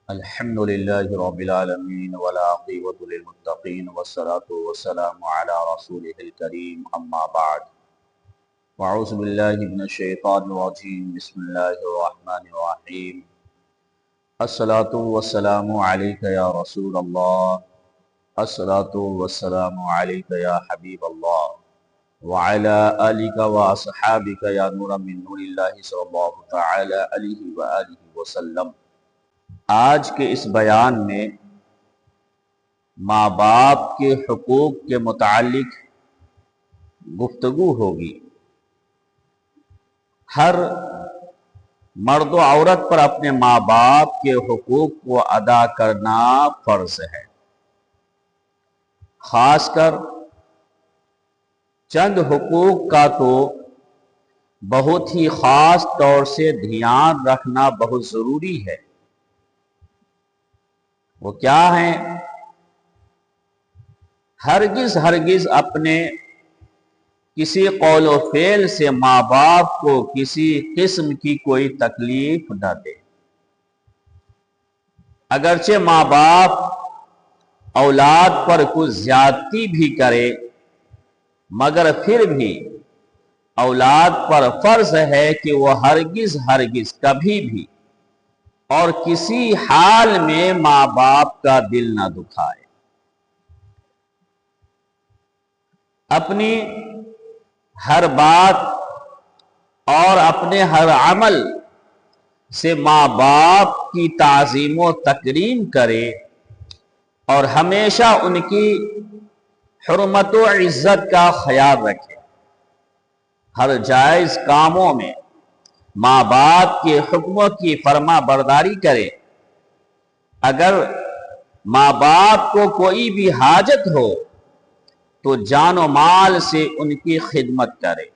الحمد لله رب العالمين والعاقبة للمتقين والصلاة والسلام على رسوله الكريم أما بعد وأعوذ بالله من الشيطان الرجيم بسم الله الرحمن الرحيم الصلاة والسلام عليك يا رسول الله الصلاة والسلام عليك يا حبيب الله وعلى آلك وأصحابك يا نور من نور الله صلى الله تعالى عليه وآله وسلم۔ آج کے اس بیان میں ماں باپ کے حقوق کے متعلق گفتگو ہوگی۔ ہر مرد و عورت پر اپنے ماں باپ کے حقوق کو ادا کرنا فرض ہے۔ خاص کر چند حقوق کا تو بہت ہی خاص طور سے دھیان رکھنا بہت ضروری ہے۔ وہ کیا ہیں؟ ہرگز اپنے کسی قول و فعل سے ماں باپ کو کسی قسم کی کوئی تکلیف نہ دے۔ اگرچہ ماں باپ اولاد پر کچھ زیادتی بھی کرے مگر پھر بھی اولاد پر فرض ہے کہ وہ ہرگز کبھی بھی اور کسی حال میں ماں باپ کا دل نہ دکھائے۔ اپنی ہر بات اور اپنے ہر عمل سے ماں باپ کی تعظیم و تکریم کرے اور ہمیشہ ان کی حرمت و عزت کا خیال رکھے۔ ہر جائز کاموں میں ماں باپ کے حکموں کی فرما برداری کرے۔ اگر ماں باپ کو کوئی بھی حاجت ہو تو جان و مال سے ان کی خدمت کرے۔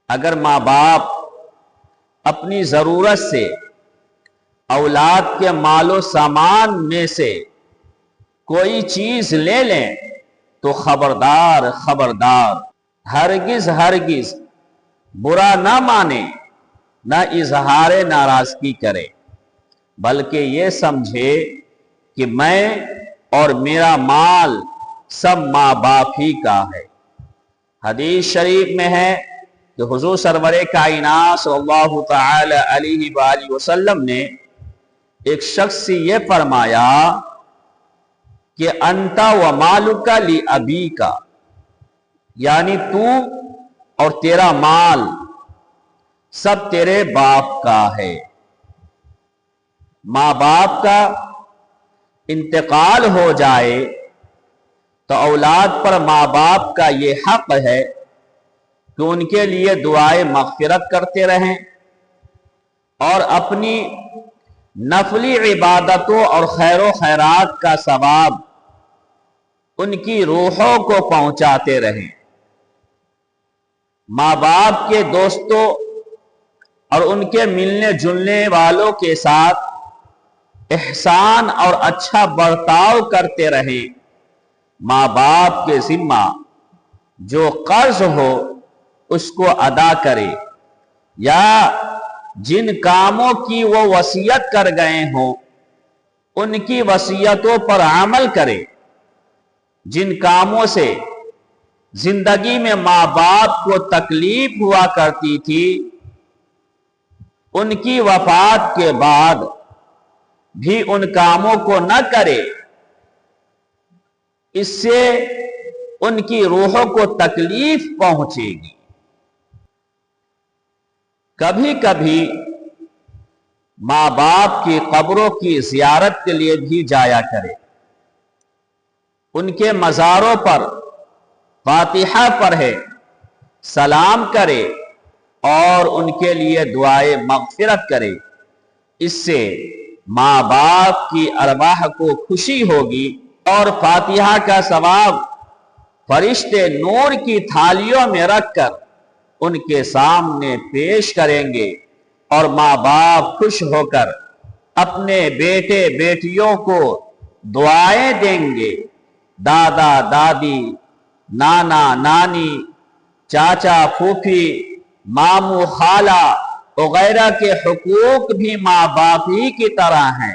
اگر ماں باپ اپنی ضرورت سے اولاد کے مال و سامان میں سے کوئی چیز لے لیں تو خبردار ہرگز برا نہ مانے، نہ اظہار ناراضگی کرے، بلکہ یہ سمجھے کہ میں اور میرا مال سب ماں باپ ہی کا ہے۔ حدیث شریف میں ہے کہ حضور سرور کائنات صلی اللہ تعالی علیہ وآلہ وسلم نے ایک شخص سے یہ فرمایا کہ انت و مالک لابیک، یعنی تو اور تیرا مال سب تیرے باپ کا ہے۔ ماں باپ کا انتقال ہو جائے تو اولاد پر ماں باپ کا یہ حق ہے کہ ان کے لیے دعائے مغفرت کرتے رہیں اور اپنی نفلی عبادتوں اور خیر و خیرات کا ثواب ان کی روحوں کو پہنچاتے رہیں۔ ماں باپ کے دوستوں اور ان کے ملنے جلنے والوں کے ساتھ احسان اور اچھا برتاؤ کرتے رہیں۔ ماں باپ کے ذمہ جو قرض ہو اس کو ادا کرے، یا جن کاموں کی وہ وصیت کر گئے ہوں ان کی وصیتوں پر عمل کرے۔ جن کاموں سے زندگی میں ماں باپ کو تکلیف ہوا کرتی تھی ان کی وفات کے بعد بھی ان کاموں کو نہ کرے، اس سے ان کی روحوں کو تکلیف پہنچے گی۔ کبھی کبھی ماں باپ کی قبروں کی زیارت کے لیے بھی جایا کرے، ان کے مزاروں پر فاتحہ پڑھے، سلام کرے اور ان کے لیے دعائے مغفرت کرے۔ اس سے ماں باپ کی ارواح کو خوشی ہوگی اور فاتحہ کا ثواب فرشتے نور کی تھالیوں میں رکھ کر ان کے سامنے پیش کریں گے اور ماں باپ خوش ہو کر اپنے بیٹے بیٹیوں کو دعائیں دیں گے۔ دادا دادی، نانا نانی، چاچا پھوپھی، ماموں خالہ وغیرہ کے حقوق بھی ماں باپ ہی کی طرح ہیں۔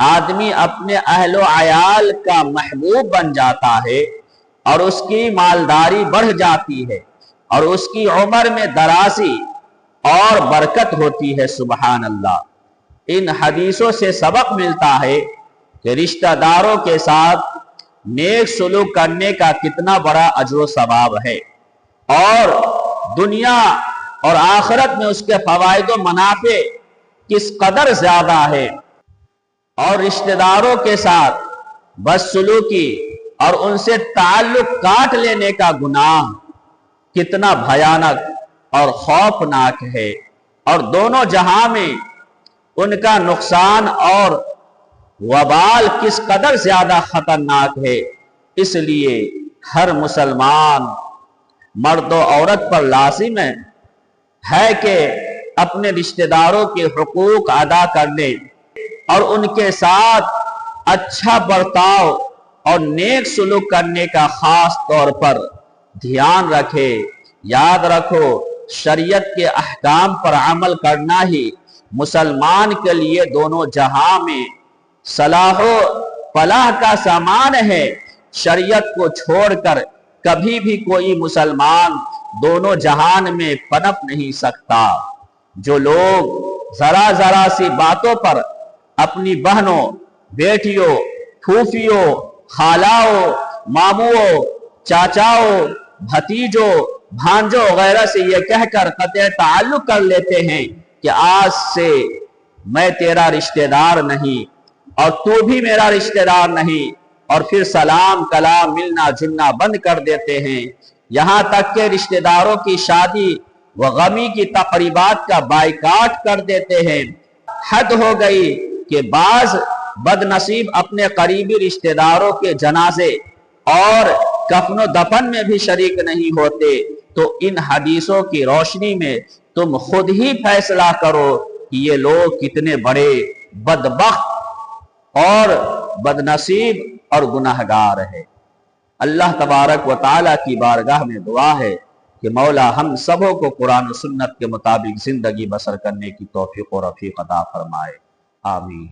آدمی اپنے اہل و عیال کا محبوب بن جاتا ہے اور اس کی مالداری بڑھ جاتی ہے اور اس کی عمر میں درازی اور برکت ہوتی ہے۔ سبحان اللہ۔ ان حدیثوں سے سبق ملتا ہے کہ رشتہ داروں کے ساتھ نیک سلوک کرنے کا کتنا بڑا اجر و ثواب ہے اور دنیا اور آخرت میں اس کے فوائد و منافع کس قدر زیادہ ہے، اور رشتہ داروں کے ساتھ بدسلوکی اور ان سے تعلق کاٹ لینے کا گناہ کتنا بھیانک اور خوفناک ہے، اور دونوں جہاں میں ان کا نقصان اور وبال کس قدر زیادہ خطرناک ہے۔ اس لیے ہر مسلمان مرد و عورت پر لازم ہے کہ اپنے رشتہ داروں کے حقوق ادا کرنے اور ان کے ساتھ اچھا برتاؤ اور نیک سلوک کرنے کا خاص طور پر دھیان رکھے۔ یاد رکھو، شریعت کے احکام پر عمل کرنا ہی مسلمان کے لیے دونوں جہاں میں صلاح و فلاح کا سامان ہے۔ شریعت کو چھوڑ کر کبھی بھی کوئی مسلمان دونوں جہان میں پنپ نہیں سکتا۔ جو لوگ ذرا سی باتوں پر اپنی بہنوں، بیٹیوں، پھوپھیوں، خالاؤں، ماموں، چاچاؤں، بھتیجوں، بھانجوں وغیرہ سے یہ کہہ کر قطع تعلق کر لیتے ہیں کہ آج سے میں تیرا رشتہ دار نہیں اور تو بھی میرا رشتہ دار نہیں، اور پھر سلام کلام ملنا جلنا بند کر دیتے ہیں، یہاں تک کہ رشتہ داروں کی شادی و غمی کی تقریبات کا بائیکاٹ کر دیتے ہیں۔ حد ہو گئی کہ بعض بد نصیب اپنے قریبی رشتہ داروں کے جنازے اور کفن و دفن میں بھی شریک نہیں ہوتے۔ تو ان حدیثوں کی روشنی میں تم خود ہی فیصلہ کرو کہ یہ لوگ کتنے بڑے بدبخت اور بد نصیب اور گناہگار ہے۔ اللہ تبارک و تعالیٰ کی بارگاہ میں دعا ہے کہ مولا ہم سبوں کو قرآن و سنت کے مطابق زندگی بسر کرنے کی توفیق و رفیق عطا فرمائے۔ آمین۔